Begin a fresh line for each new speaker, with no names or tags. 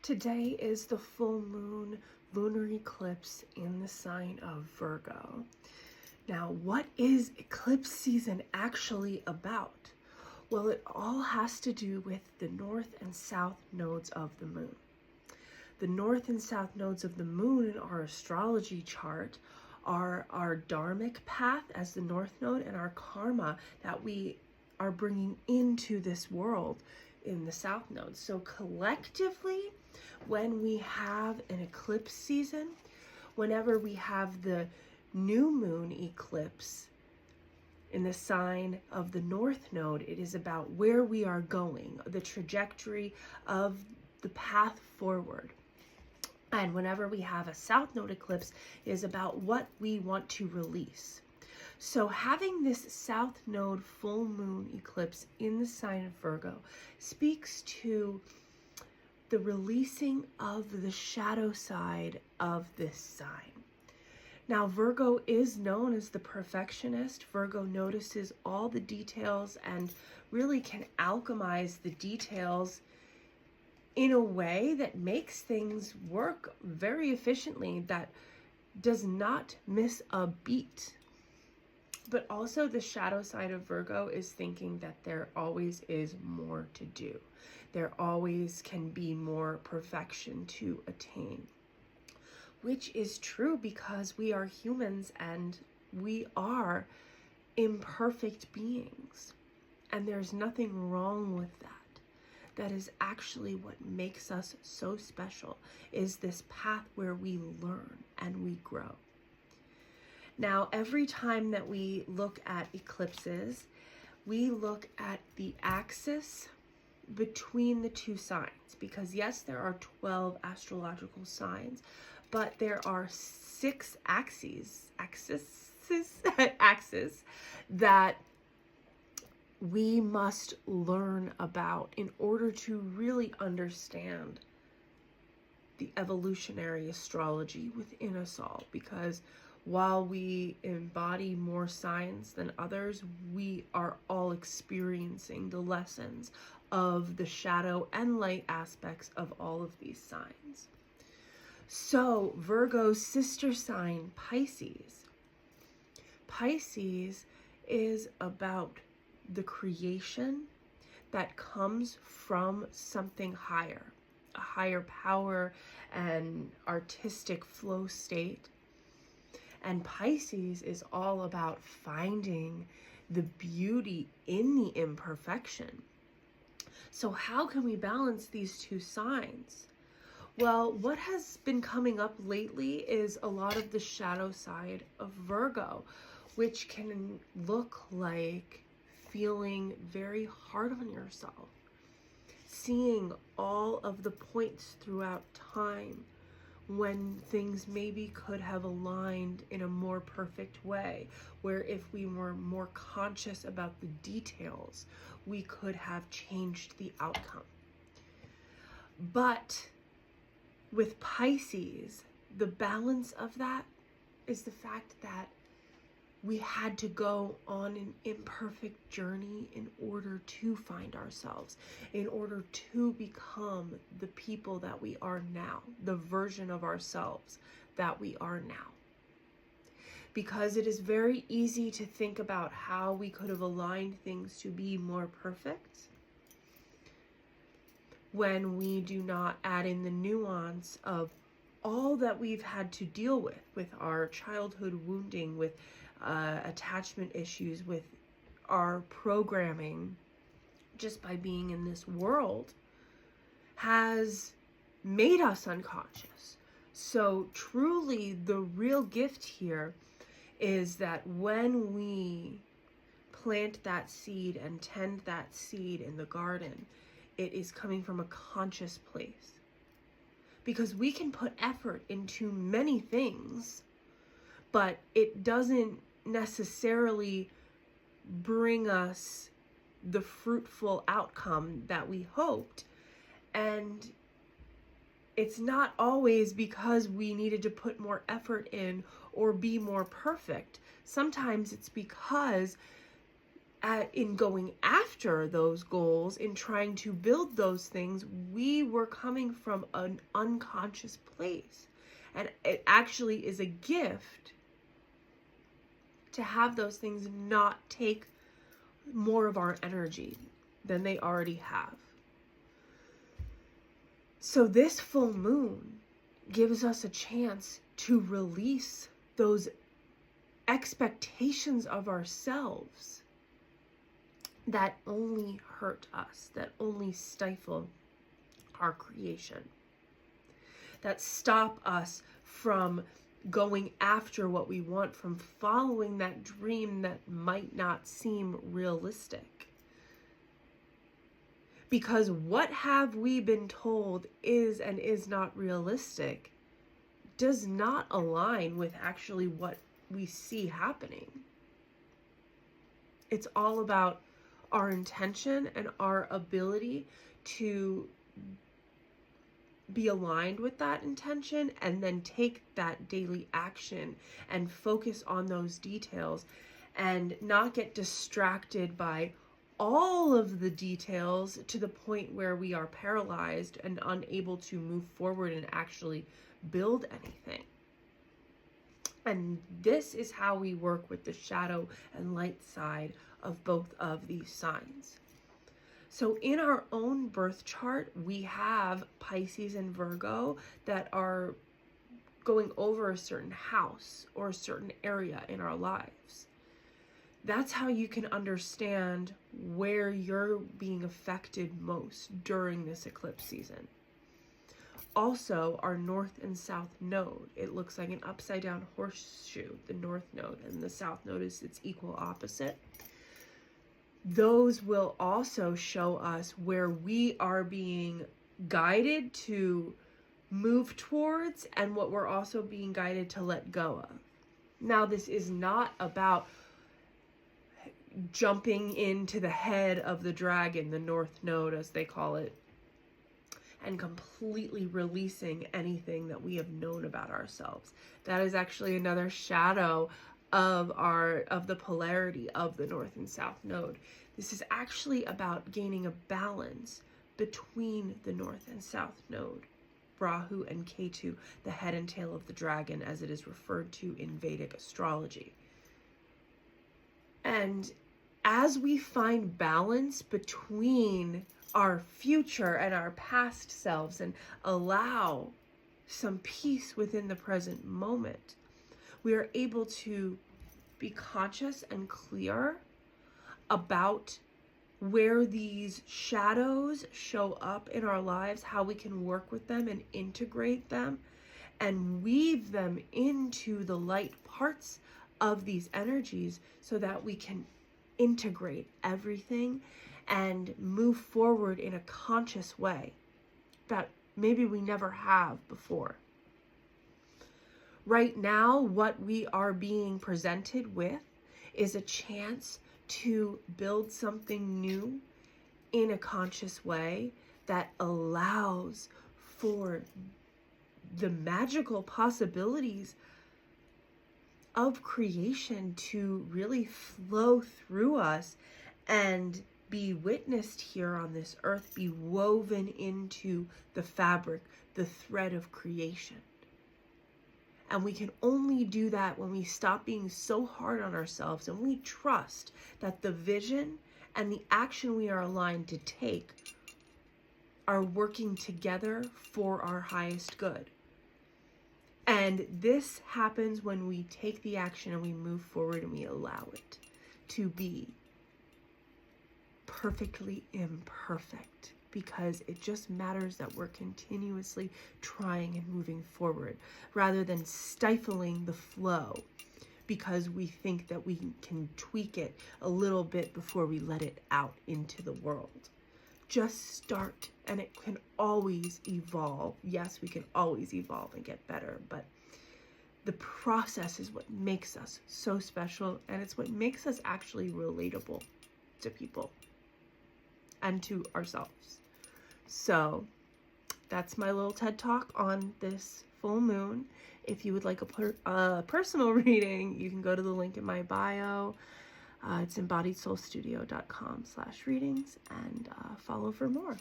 Today is the full moon lunar eclipse in the sign of Virgo. Now, what is eclipse season actually about? Well, it all has to do with the north and south nodes of the moon. The north and south nodes of the moon in our astrology chart are our dharmic path as the north node and our karma that we are bringing into this world in the south node. So collectively, when we have an eclipse season, whenever we have the new moon eclipse in the sign of the north node, it is about where we are going, the trajectory of the path forward. And whenever we have a south node eclipse, it is about what we want to release. So having this south node full moon eclipse in the sign of Virgo speaks to the releasing of the shadow side of this sign. Now, Virgo is known as the perfectionist. Virgo notices all the details and really can alchemize the details in a way that makes things work very efficiently, that does not miss a beat. But also the shadow side of Virgo is thinking that there always is more to do. There always can be more perfection to attain, which is true because we are humans and we are imperfect beings. And there's nothing wrong with that. That is actually what makes us so special, is this path where we learn and we grow. Now, every time that we look at eclipses, we look at the axis between the two signs, because yes, there are 12 astrological signs, but there are 6 axes that we must learn about in order to really understand the evolutionary astrology within us all. Because while we embody more signs than others, we are all experiencing the lessons of the shadow and light aspects of all of these signs. So Virgo's sister sign, Pisces. Pisces is about the creation that comes from something higher, a higher power and artistic flow state. And Pisces is all about finding the beauty in the imperfection. So how can we balance these two signs? Well, what has been coming up lately is a lot of the shadow side of Virgo, which can look like feeling very hard on yourself, seeing all of the points throughout time when things maybe could have aligned in a more perfect way, where if we were more conscious about the details, we could have changed the outcome. But with Pisces, the balance of that is the fact that we had to go on an imperfect journey in order to find ourselves, in order to become the people that we are now, the version of ourselves that we are now. Because it is very easy to think about how we could have aligned things to be more perfect when we do not add in the nuance of all that we've had to deal with our childhood wounding, with attachment issues, with our programming, just by being in this world, has made us unconscious. So truly the real gift here is that when we plant that seed and tend that seed in the garden, it is coming from a conscious place. Because we can put effort into many things, but it doesn't necessarily bring us the fruitful outcome that we hoped. And it's not always because we needed to put more effort in or be more perfect. Sometimes it's because in going after those goals, in trying to build those things, we were coming from an unconscious place. And it actually is a gift to have those things not take more of our energy than they already have. So this full moon gives us a chance to release those expectations of ourselves that only hurt us, that only stifle our creation, that stop us from going after what we want, from following that dream that might not seem realistic. Because what have we been told is and is not realistic does not align with actually what we see happening. It's all about our intention and our ability to be aligned with that intention and then take that daily action and focus on those details and not get distracted by all of the details to the point where we are paralyzed and unable to move forward and actually build anything. And this is how we work with the shadow and light side of both of these signs. So in our own birth chart, we have Pisces and Virgo that are going over a certain house or a certain area in our lives. That's how you can understand where you're being affected most during this eclipse season. Also, our north and south node, it looks like an upside down horseshoe, the north node, and the south node is its equal opposite. Those will also show us where we are being guided to move towards and what we're also being guided to let go of. Now, this is not about jumping into the head of the dragon, the north node as they call it, and completely releasing anything that we have known about ourselves. That is actually another shadow of the polarity of the north and south node. This is actually about gaining a balance between the north and south node, Rahu and Ketu, the head and tail of the dragon as it is referred to in Vedic astrology. And as we find balance between our future and our past selves and allow some peace within the present moment, we are able to be conscious and clear about where these shadows show up in our lives, how we can work with them and integrate them and weave them into the light parts of these energies so that we can integrate everything and move forward in a conscious way that maybe we never have before. Right now, what we are being presented with is a chance to build something new in a conscious way that allows for the magical possibilities of creation to really flow through us and be witnessed here on this earth, be woven into the fabric, the thread of creation. And we can only do that when we stop being so hard on ourselves and we trust that the vision and the action we are aligned to take are working together for our highest good. And this happens when we take the action and we move forward and we allow it to be perfectly imperfect, because it just matters that we're continuously trying and moving forward rather than stifling the flow because we think that we can tweak it a little bit before we let it out into the world. Just start and it can always evolve. Yes, we can always evolve and get better, but the process is what makes us so special, and it's what makes us actually relatable to people and to ourselves. So that's my little TED Talk on this full moon. If you would like a personal reading, you can go to the link in my bio. It's embodiedsoulstudio.com/readings, and follow for more.